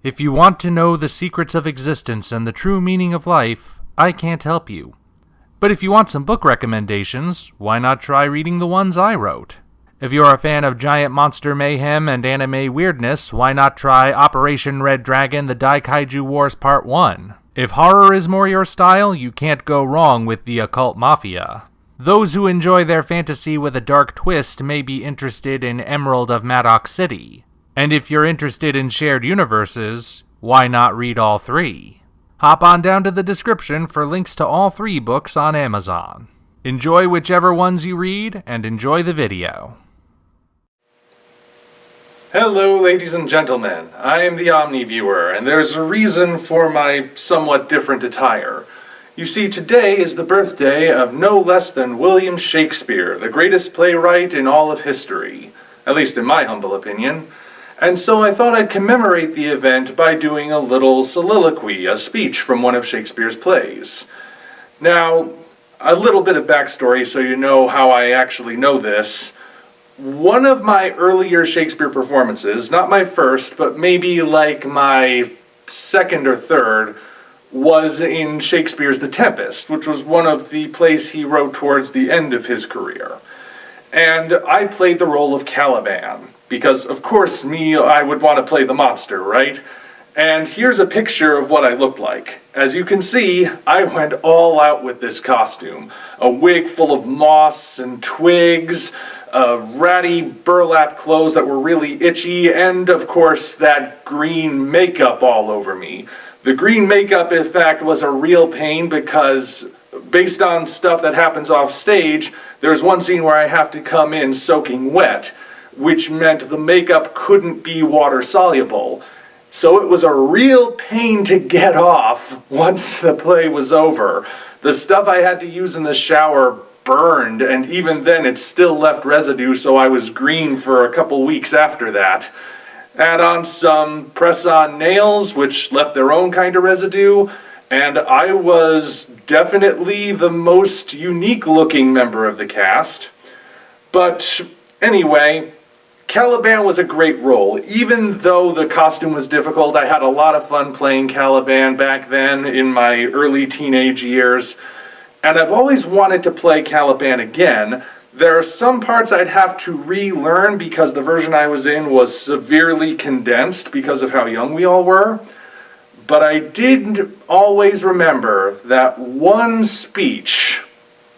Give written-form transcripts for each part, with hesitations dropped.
If you want to know the secrets of existence and the true meaning of life, I can't help you. But if you want some book recommendations, why not try reading the ones I wrote? If you're a fan of giant monster mayhem and anime weirdness, why not try Operation Red Dragon: The Daikaiju Wars Part 1? If horror is more your style, you can't go wrong with The Occult Mafia. Those who enjoy their fantasy with a dark twist may be interested in Emerald of Maddox City. And if you're interested in shared universes, why not read all three? Hop on down to the description for links to all 3 books on Amazon. Enjoy whichever ones you read, and enjoy the video. Hello, ladies and gentlemen. I am the Omni viewer, and there's a reason for my somewhat different attire. You see, today is the birthday of no less than William Shakespeare, the greatest playwright in all of history, at least in my humble opinion. And so I thought I'd commemorate the event by doing a little soliloquy, a speech from one of Shakespeare's plays. Now, a little bit of backstory so you know how I actually know this. One of my earlier Shakespeare performances, not my first, but maybe like my second or third, was in Shakespeare's The Tempest, which was one of the plays he wrote towards the end of his career. And I played the role of Caliban, because of course I would want to play the monster, right? And here's a picture of what I looked like. As you can see, I went all out with this costume. A wig full of moss and twigs, ratty burlap clothes that were really itchy, and of course that green makeup all over me. The green makeup, in fact, was a real pain because based on stuff that happens off stage, there's one scene where I have to come in soaking wet, which meant the makeup couldn't be water soluble. So it was a real pain to get off once the play was over. The stuff I had to use in the shower burned, and even then it still left residue, so I was green for a couple weeks after that. Add on some press-on nails, which left their own kind of residue, and I was definitely the most unique-looking member of the cast. But anyway, Caliban was a great role. Even though the costume was difficult, I had a lot of fun playing Caliban back then in my early teenage years. And I've always wanted to play Caliban again. There are some parts I'd have to relearn because the version I was in was severely condensed because of how young we all were. But I did always remember that one speech,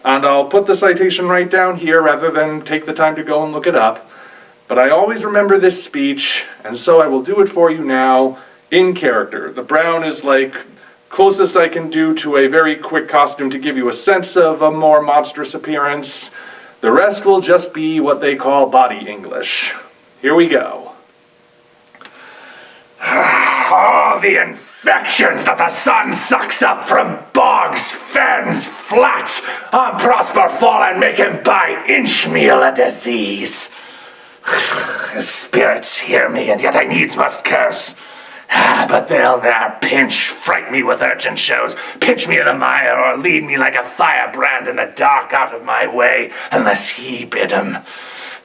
and I'll put the citation right down here rather than take the time to go and look it up. But I always remember this speech, and so I will do it for you now in character. The brown is like closest I can do to a very quick costume to give you a sense of a more monstrous appearance. The rest will just be what they call body English. Here we go. All the infections that the sun sucks up from bogs, fens, flats, on Prosper fall and make him by inchmeal a disease. Spirits hear me, and yet I needs must curse. But they'll ne'er fright me with urgent shows, pitch me in the mire, or lead me like a firebrand in the dark out of my way, unless he bid 'em.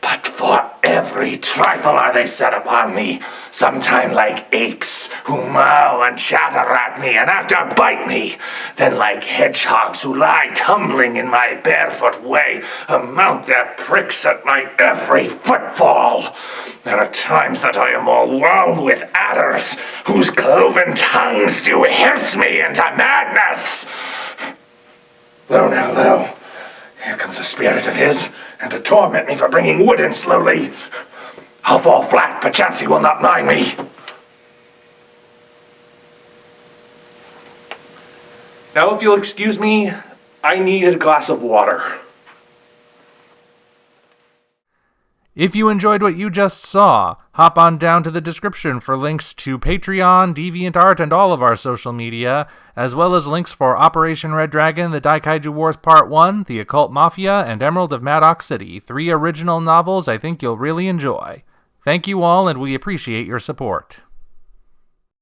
But for every trifle are they set upon me, sometime like apes, who mow and chatter at me, and after bite me, then like hedgehogs who lie tumbling in my barefoot way, amount their pricks at my every footfall. There are times that I am all wound with adders, whose cloven tongues do hiss me into madness. Lo now, lo, here comes a spirit of his, and to torment me for bringing wood in slowly. I'll fall flat, perchance he will not mind me. Now, if you'll excuse me, I need a glass of water. If you enjoyed what you just saw, hop on down to the description for links to Patreon, DeviantArt, and all of our social media, as well as links for Operation Red Dragon, The Daikaiju Wars Part 1, The Occult Mafia, and Emerald of Maddox City, 3 original novels I think you'll really enjoy. Thank you all, and we appreciate your support.